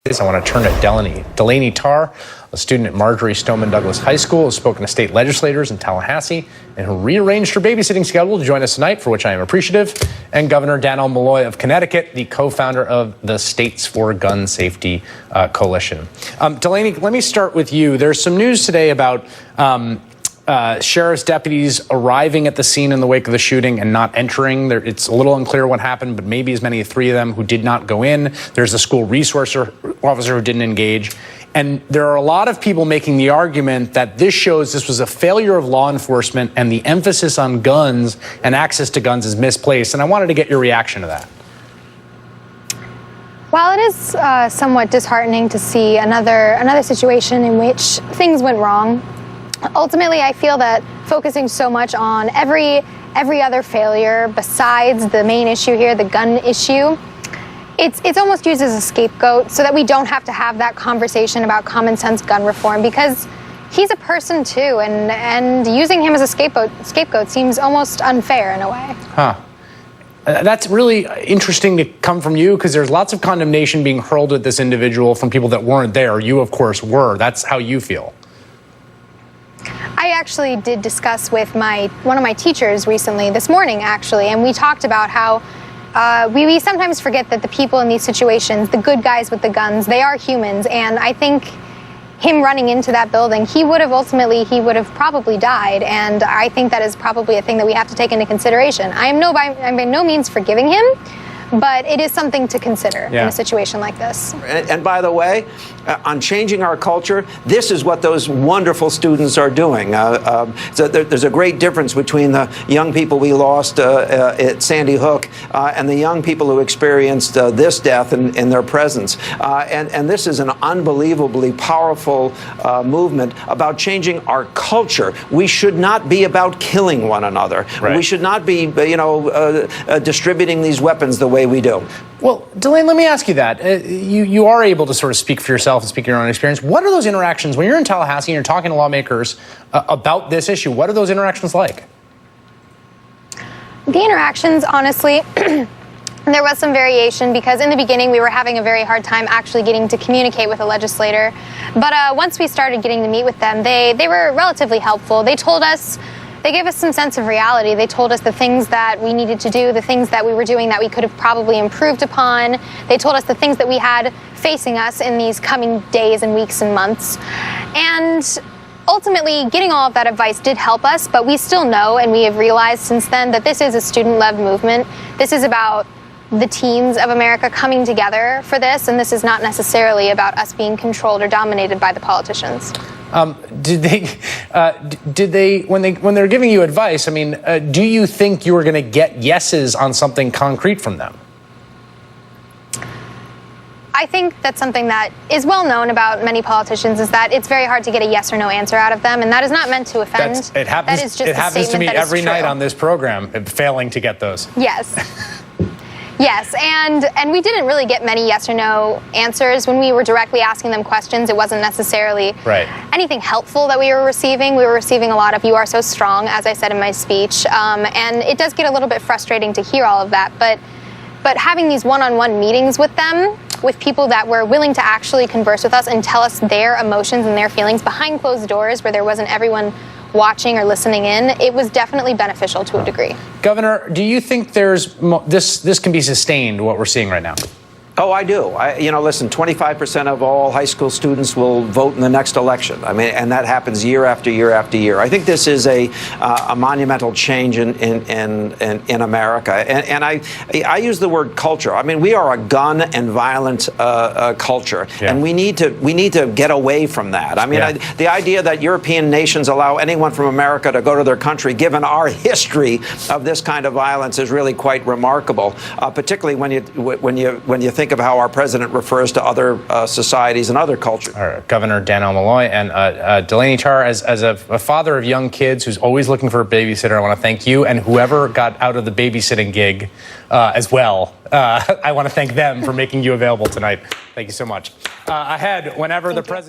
I want to turn to Delaney. Delaney Tarr, a student at Marjorie Stoneman Douglas High School, has spoken to state legislators in Tallahassee and who rearranged her babysitting schedule to join us tonight, for which I am appreciative. And Governor Malloy of Connecticut, the co-founder of the States for Gun Safety Coalition. Delaney, let me start with you. There's some news today about sheriff's deputies arriving at the scene in the wake of the shooting and not entering. It's a little unclear what happened, but maybe as many as 3 of them who did not go in. There's a school resource officer who didn't engage. And there are a lot of people making the argument that this shows this was a failure of law enforcement and the emphasis on guns and access to guns is misplaced. And I wanted to get your reaction to that. While it is somewhat disheartening to see another situation in which things went wrong, ultimately, I feel that focusing so much on every other failure besides the main issue here, the gun issue, it's almost used as a scapegoat so that we don't have to have that conversation about common sense gun reform, because he's a person too, and using him as a scapegoat seems almost unfair in a way. Huh. That's really interesting to come from you, because there's lots of condemnation being hurled at this individual from people that weren't there. You, of course, were. That's how you feel. I actually did discuss with one of my teachers recently, this morning actually, and we talked about how we sometimes forget that the people in these situations, the good guys with the guns, they are humans, and I think him running into that building, he would have probably died, and I think that is probably a thing that we have to take into consideration. I'm by no means forgiving him, but it is something to consider in a situation like this. And by the way, on changing our culture, this is what those wonderful students are doing. So there's a great difference between the young people we lost at Sandy Hook and the young people who experienced this death in their presence. And this is an unbelievably powerful movement about changing our culture. We should not be about killing one another. Right. We should not be, distributing these weapons the way we do. Well, Delaney, let me ask you that. You are able to sort of speak for yourself and speak your own experience. What are those interactions when you're in Tallahassee and you're talking to lawmakers about this issue? What are those interactions like? The interactions, honestly, there was some variation, because in the beginning we were having a very hard time actually getting to communicate with a legislator. But once we started getting to meet with them, they were relatively helpful. They gave us some sense of reality. They told us the things that we needed to do, the things that we were doing that we could have probably improved upon. They told us the things that we had facing us in these coming days and weeks and months. And ultimately, getting all of that advice did help us, but we still know, and we have realized since then, that this is a student-led movement. This is about the teens of America coming together for this, and this is not necessarily about us being controlled or dominated by the politicians. Did they, when they're giving you advice, I mean, do you think you were going to get yeses on something concrete from them? I think that's something that is well known about many politicians, is that it's very hard to get a yes or no answer out of them, and that is not meant to offend. It happens to me every night on this program, failing to get those. Yes. Yes, and we didn't really get many yes or no answers. When we were directly asking them questions, it wasn't necessarily anything helpful that we were receiving. We were receiving a lot of "you are so strong," as I said in my speech, and it does get a little bit frustrating to hear all of that. But having these one-on-one meetings with them, with people that were willing to actually converse with us and tell us their emotions and their feelings behind closed doors, where there wasn't everyone watching or listening in, it was definitely beneficial to a degree. Governor, do you think this can be sustained, what we're seeing right now? Oh, I do. Listen, 25% of all high school students will vote in the next election. I mean, and that happens year after year after year. I think this is a monumental change in America. And I use the word culture. I mean, we are a gun and violent culture, and we need to get away from that. I mean, the idea that European nations allow anyone from America to go to their country, given our history of this kind of violence, is really quite remarkable. Particularly when you think of how our president refers to other societies and other cultures. All right, Governor Malloy and Delaney Tarr, as a father of young kids who's always looking for a babysitter, I want to thank you and whoever got out of the babysitting gig as well. I want to thank them for making you available tonight. Thank you so much. Ahead, whenever the president...